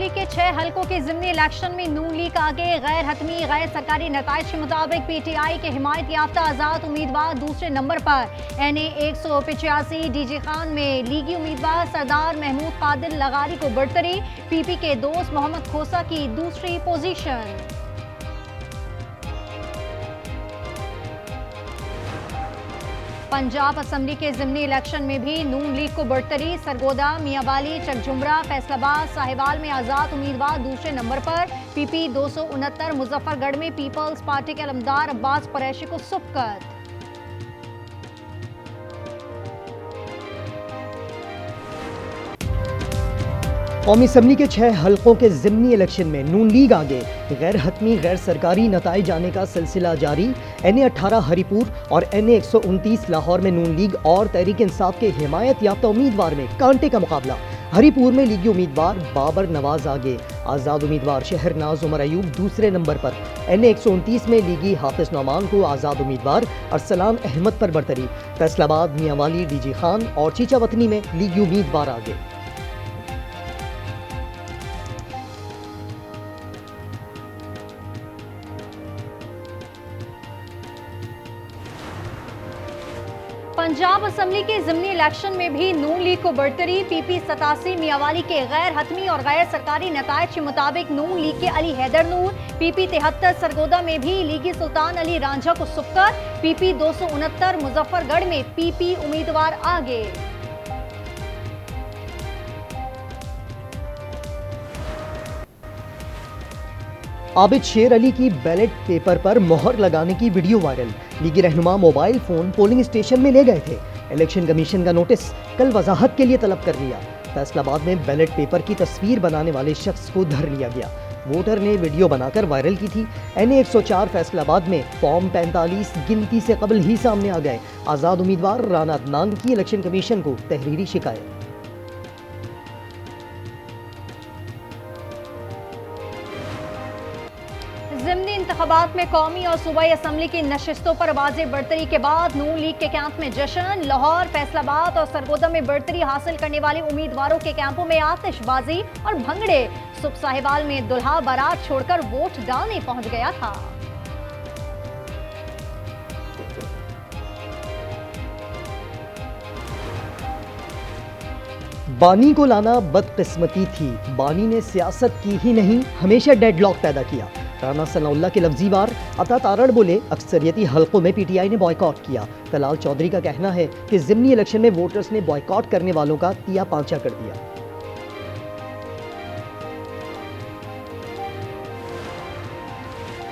Assembly के 6 हलकों के ज़िमनी इलेक्शन में नून लीग आगे। गैर हतमी गैर सरकारी नताइज के मुताबिक PTI के हिमायत याफ्ता आज़ाद उम्मीदवार दूसरे नंबर पर। NA 185 DG खान में लीगी उम्मीदवार सरदार महमूद कादिर लगारी को बढ़तरी। PP के दोस्त मोहम्मद खोसा की दूसरी पोजीशन। पंजाब असम्बली के ज़िमनी इलेक्शन में भी नून लीग को बढ़तरी। सरगोदा, मियांवाली, चकजुमरा, फैसलाबाद, साहिवाल में आज़ाद उम्मीदवार दूसरे नंबर पर। PP 269 मुजफ्फरगढ़ में पीपल्स पार्टी के अलमदार अब्बास कुरैशी को सुब्कत। कौमी असम्बली के 6 हलकों के ज़िमनी इलेक्शन में नून लीग आगे। गैर हतमी गैर सरकारी नताइज आने का सिलसिला जारी। NA 18 हरीपुर और NA 129 लाहौर में नून लीग और तहरीक इंसाफ के हिमायत याफ्ता उम्मीदवार में कांटे का मुकाबला। हरीपुर में लीगी उम्मीदवार बाबर नवाज आगे। आज़ाद उम्मीदवार शहरनाज उमर अयूब दूसरे नंबर पर। NA 129 में लीगी हाफिज नौमान को आज़ाद उम्मीदवार अरसलान अहमद पर बढ़तरी। फैसलाबाद, मियांवाली, DG खान और चीचा वतनी में लीगी उम्मीदवार आगे। पंजाब असम्बली के ज़िमनी इलेक्शन में भी नून लीग को बढ़तरी। PP 87 मियांवाली के गैर हतमी और गैर सरकारी नताइज के मुताबिक नून लीग के अली हैदर नूर। PP 73 सरगोदा में भी लीगी सुल्तान अली रांझा को सुब्कत। PP 269 मुजफ्फरगढ़ में PP उम्मीदवार आगे। आबिद शेर अली की बैलेट पेपर पर मोहर लगाने की वीडियो वायरल। लीगी रहनुमा मोबाइल फोन पोलिंग स्टेशन में ले गए थे। इलेक्शन कमीशन का नोटिस कल वजाहत के लिए तलब कर लिया। फैसलाबाद में बैलेट पेपर की तस्वीर बनाने वाले शख्स को धर लिया गया। वोटर ने वीडियो बनाकर वायरल की थी। NA 104 फैसलाबाद में फॉर्म 45 गिनती से कबल ही सामने आ गए। आज़ाद उम्मीदवार राना अदनान की इलेक्शन कमीशन को तहरीरी शिकायत। ज़िमनी इंतखाबात में कौमी और सूबाई असम्बली की नशिस्तों पर वाज़ेह बढ़तरी के बाद नून लीग के कैंप में जश्न। लाहौर, फैसलाबाद और सरगोदा में बढ़तरी हासिल करने वाले उम्मीदवारों के कैंपों में आतिशबाजी और भंगड़े। सुबह साहिवाल में दुल्हा बारात छोड़कर वोट डालने पहुंच गया था। बानी को लाना बदकिस्मती थी। बानी ने सियासत की ही नहीं, हमेशा डेडलॉक पैदा किया। राना सनाउल्लाह के लफ्जी वार। अता तारड़ बोले, अक्सरियती हलकों में PTI ने बॉयकॉट किया। तलाल चौधरी का कहना है कि ज़िमनी इलेक्शन में वोटर्स ने बॉयकॉट करने वालों का तिया पांचा कर दिया।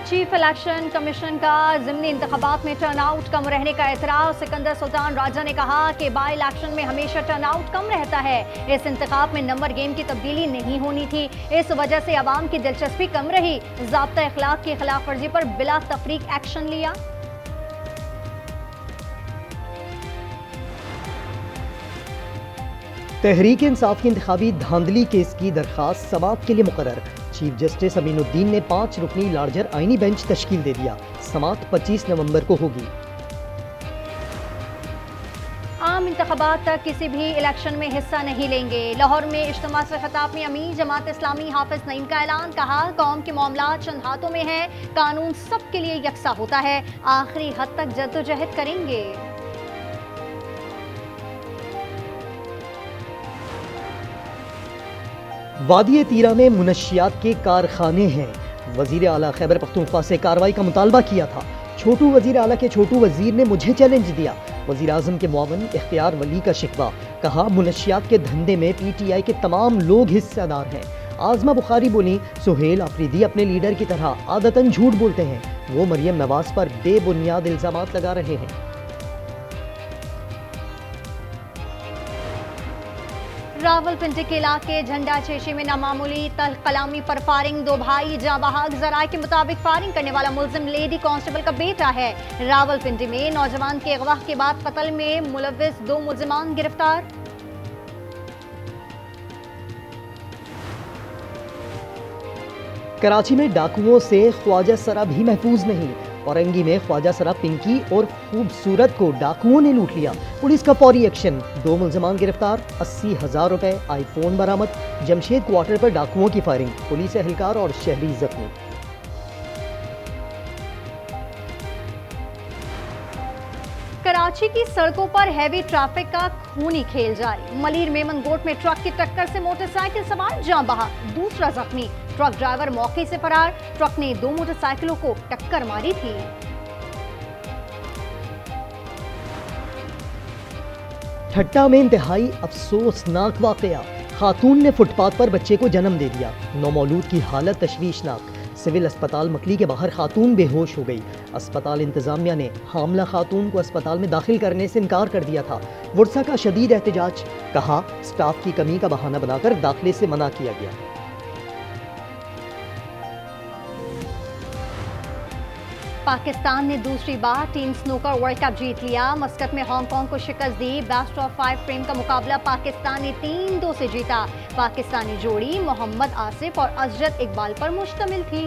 चीफ इलेक्शन कमीशन का ज़िमनी इंतखाबात में टर्नआउट कम रहने का एतराज़। सिकंदर सुल्तान राजा ने कहा कि बाई इलेक्शन में हमेशा टर्नआउट कम रहता है। इस इंतखाब में नंबर गेम की तब्दीली नहीं होनी थी, इस वजह से अवाम की दिलचस्पी कम रही। ज़ाब्ता इखलाक की खिलाफ वर्जी पर बिला तफरीक एक्शन लिया। तहरीक इंसाफ की इंतखाबी धांधली केस की दरखास्त समाअत के लिए मुकर्रर। चीफ जस्टिस अमीनुद्दीन ने 5 रुकनी लार्जर आईनी बेंच तश्कील दे दिया। समाअत 25 नवंबर को होगी। आम इंतखाबात तक किसी भी इलेक्शन में हिस्सा नहीं लेंगे। लाहौर में इज्तिमा से खिताब में अमीर जमात इस्लामी हाफिज नईम का ऐलान। कहा, कौम के मामला चंद हाथों में है, कानून सबके लिए यकसा होता है, आखिरी हद तक जद्दोजहद करेंगे। वादी तीरा में मुनशियात के कारखाने हैं। वजीर आला खैबर पख्तूनख्वा से कार्रवाई का मुतालबा किया था। छोटू वजीर आला के छोटू वजीर ने मुझे चैलेंज दिया। वजीर आजम के मुआवन इख्तियार वली का शिकवा। कहा, मुनशियात के धंधे में PTI के तमाम लोग हिस्सेदार हैं। आजमा बुखारी बोली, सुहेल आफरीदी अपने लीडर की तरह आदतन झूठ बोलते हैं। वो मरियम नवाज पर बेबुनियाद इल्जामात लगा रहे हैं। रावलपिंडी के इलाके झंडा चेशी में नामामूली तल्ख कलामी पर फायरिंग। 2 भाई जाँ बहाक। जराये के मुताबिक फायरिंग करने वाला मुलजिम लेडी कांस्टेबल का बेटा है। रावलपिंडी में नौजवान के अगवा के बाद कत्ल में मुलविस 2 मुलजिमान गिरफ्तार। कराची में डाकुओं से ख्वाजा सरा भी महफूज नहीं। औरंगी में ख्वाजा सरा पिंकी और खूबसूरत को डाकुओं ने लूट लिया। पुलिस का फौरी एक्शन, 2 मुलजमान गिरफ्तार, 80,000 रुपए, आईफोन बरामद। जमशेद क्वार्टर पर डाकुओं की फायरिंग, पुलिस एहलकार और शहरी जख्मी। कराची की सड़कों पर हैवी ट्रैफिक का खूनी खेल जारी। मलीर मेमन गोट में ट्रक की टक्कर से मोटरसाइकिल सवार जान बहा, दूसरा जख्मी। ट्रक ड्राइवर मौके से फरार। ट्रक ने 2 मोटरसाइकिलों को टक्कर मारी थी। ठट्टा में इंतहाई अफसोसनाक वाकया, खातून ने फुटपाथ पर बच्चे को जन्म दे दिया। नौमौलूद की हालत तशवीशनाक। सिविल अस्पताल मकली के बाहर खातून बेहोश हो गई। अस्पताल इंतजामिया ने हामला खातून को अस्पताल में दाखिल करने से इनकार कर दिया था। वुरसा का शदीद एहतजाज, कहा स्टाफ की कमी का बहाना बनाकर दाखिले से मना किया गया। पाकिस्तान ने दूसरी बार टीम स्नूकर वर्ल्ड कप जीत लिया। मस्कट में हांगकांग को शिकस्त दी। बेस्ट ऑफ 5 फ्रेम का मुकाबला पाकिस्तान ने 3-2 से जीता। पाकिस्तानी जोड़ी मोहम्मद आसिफ और अजरत इकबाल पर मुश्तमिल थी।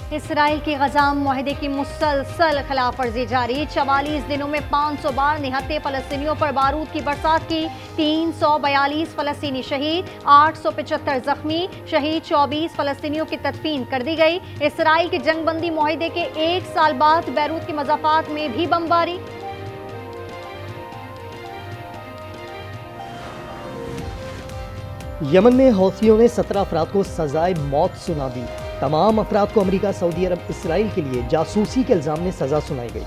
इसराइल की गजा मुआहदे की मुसलसल खिलाफ वर्जी जारी। 44 दिनों में 500 बार निहत्ते फलस्तीनियों पर बारूद की बरसात की। 342 फलस्तीनी शहीद, 875 जख्मी। शहीद 24 फलस्तीनियों की तदफीन कर दी गई। इसराइल के जंगबंदी मुआहदे के 1 साल बाद बैरूत के मज़ाफात में भी बमबारी। यमन में हौथियों ने 17 अफराद को सजाए मौत सुना दी। तमाम अफराद को अमेरिका, सऊदी अरब, इसराइल के लिए जासूसी के इल्जाम में सजा सुनाई गई।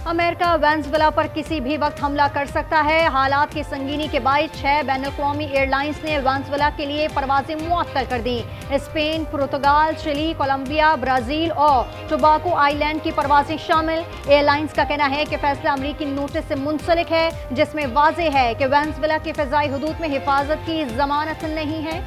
अमेरिका वेनेजुएला पर किसी भी वक्त हमला कर सकता है। हालात की संगीनी के बायस 6 बैनुल-अक़वामी एयरलाइंस ने वेनेजुएला के लिए परवाजें मुअत्तल कर दी। स्पेन, पुर्तगाल, चिली, कोलंबिया, ब्राजील और टोबाको आइलैंड की परवाजें शामिल। एयरलाइंस का कहना है कि फैसला अमरीकी नोटिस से मुंसलिक है, जिसमें वाज़ेह है कि वेनेजुएला की फ़िज़ाई हुदूद में हिफाजत की ज़मानत नहीं है।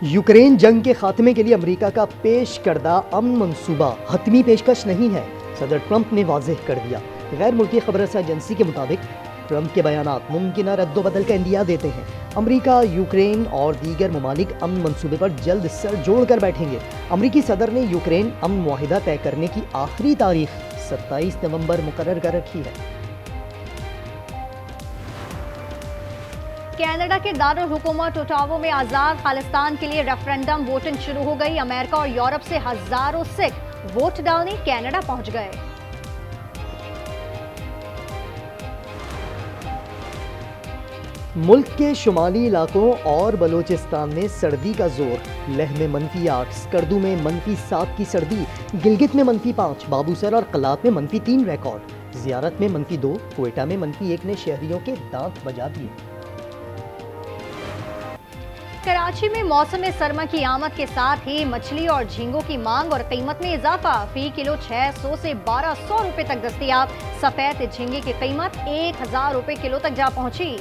यूक्रेन जंग के खात्मे के लिए अमेरिका का पेश करदा अमन मंसूबा हतमी पेशकश नहीं है, सदर ट्रंप ने वाज़ेह कर दिया। गैर मुल्की खबर एजेंसी के मुताबिक ट्रंप के बयानात मुमकिन रद्दोबदल का इंदिया देते हैं। अमेरिका, यूक्रेन और दीगर ममालिक अमन मंसूबे पर जल्द सर जोड़ कर बैठेंगे। अमेरिकी सदर ने यूक्रेन अमन मुआहिदा तय करने की आखिरी तारीख 27 नवंबर मुकर्रर कर रखी है। कनाडा के दारुल हुकूमत ओटावा में आज़ाद खालिस्तान के लिए रेफरेंडम वोटिंग शुरू हो गई। अमेरिका और यूरोप से हजारों सिख वोट डालने कनाडा पहुंच गए। मुल्क के शुमाली इलाकों और बलोचिस्तान में सर्दी का जोर। लेह में -8, स्कर्दू में -7 की सर्दी, गिलगित में -5, बाबूसर और कलात में -3 रिकॉर्ड। जियारत में -2, क्वेटा में -1 ने शहरियों के दांत बजा दिए। कराची में मौसम सरमा की आमद के साथ ही मछली और झींगों की मांग और कीमत में इजाफा। फी किलो 600 से 1200 रुपए तक दस्तयाब। सफेद झींगे की कीमत 1000 रुपए किलो तक जा पहुंची।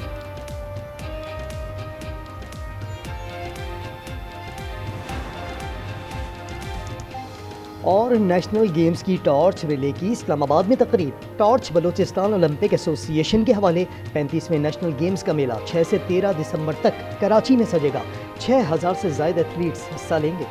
और नेशनल गेम्स की टॉर्च रिले की इस्लामाबाद में तकरीब। टॉर्च बलोचिस्तान ओलंपिक एसोसिएशन के हवाले 35वें नेशनल गेम्स का मेला 6 से 13 दिसंबर तक कराची में सजेगा। 6000 से ज्यादा एथलीट्स हिस्सा लेंगे।